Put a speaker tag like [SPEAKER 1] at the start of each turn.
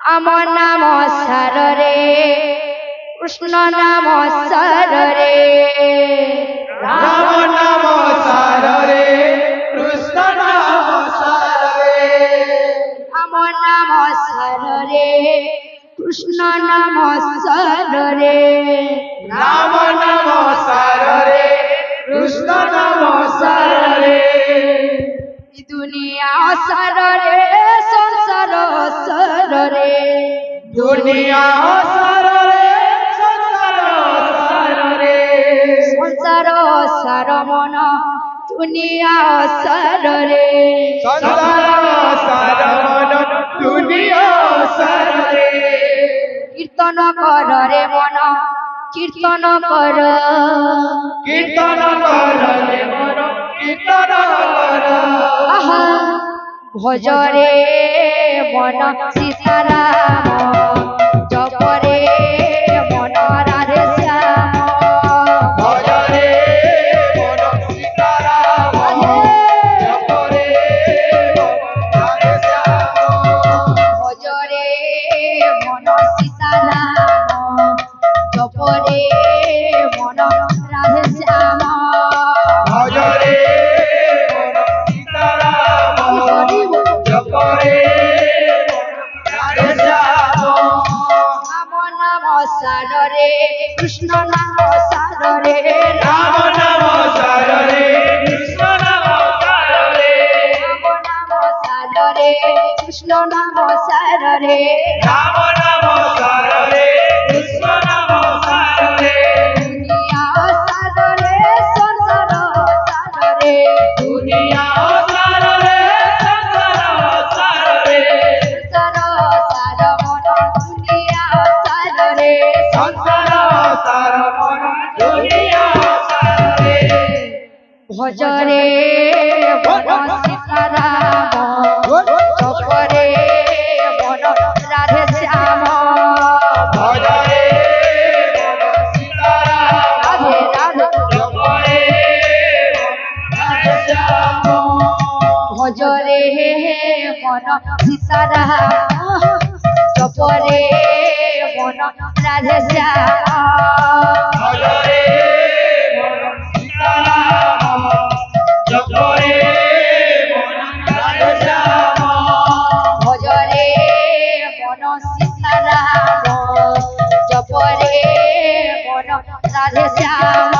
[SPEAKER 1] আমার নাম সার রে কৃষ্ণ নাম সার রে
[SPEAKER 2] রাম নাম সার রে কৃষ্ণ নাম সার রে
[SPEAKER 1] আমার নাম সার রে কৃষ্ণ নাম সার রে
[SPEAKER 2] রাম নাম সার রে কৃষ্ণ নাম সার রে
[SPEAKER 1] দুনিয়া সার রে সংসার সার রে
[SPEAKER 2] দুনিয়া সার রে সংসার সার রে
[SPEAKER 1] সংসার সার মন দুনিয়া সার রে
[SPEAKER 2] সংসার সার মন দুনিয়া সার রে
[SPEAKER 1] কীর্তন কর রে মন কীর্তন কর
[SPEAKER 2] কীর্তন কর রে মন কীর্তন কর
[SPEAKER 1] আহা ভজ রে মন সীতারাম জপ রে মন রাধে শ্যাম
[SPEAKER 2] ভজ রে মন সীতারাম জপ রে মন রাধে শ্যাম
[SPEAKER 1] ভজ রে মন সীতারাম জপ রে মন রাধে শ্যাম
[SPEAKER 2] ভজ রে মন সীতারাম জপ রে মন রাধে শ্যাম
[SPEAKER 1] রাম নাম সার রে কৃষ্ণ নাম সার রে
[SPEAKER 2] রাম নাম সার রে কৃষ্ণ নাম সার রে
[SPEAKER 1] রাম নাম সার রে কৃষ্ণ নাম সার রে
[SPEAKER 2] রাম নাম সার রে কৃষ্ণ নাম সার রে
[SPEAKER 1] দুনিয়া সার রে সংসার সার রে
[SPEAKER 2] দুনিয়া সার রে সংসার সার রে
[SPEAKER 1] সংসার সার মন দুনিয়া সার রে
[SPEAKER 2] সংসার সার মন দুনিয়া সার রে
[SPEAKER 1] ভজ রে মন সীতারাম জপ রে মন রাধে শ্যাম
[SPEAKER 2] ভজ রে মন সীতারাম
[SPEAKER 1] রাধে রাধে
[SPEAKER 2] জপ রে মন রাধে শ্যাম
[SPEAKER 1] ভজ রে মন সীতারাম জপ রে মন রাধে শ্যাম
[SPEAKER 2] ভজ রে মন সীতারাম জপ রে মন রাধে শ্যাম
[SPEAKER 1] ভজ রে মন সীতারাম জপ রে মন রাধে শ্যাম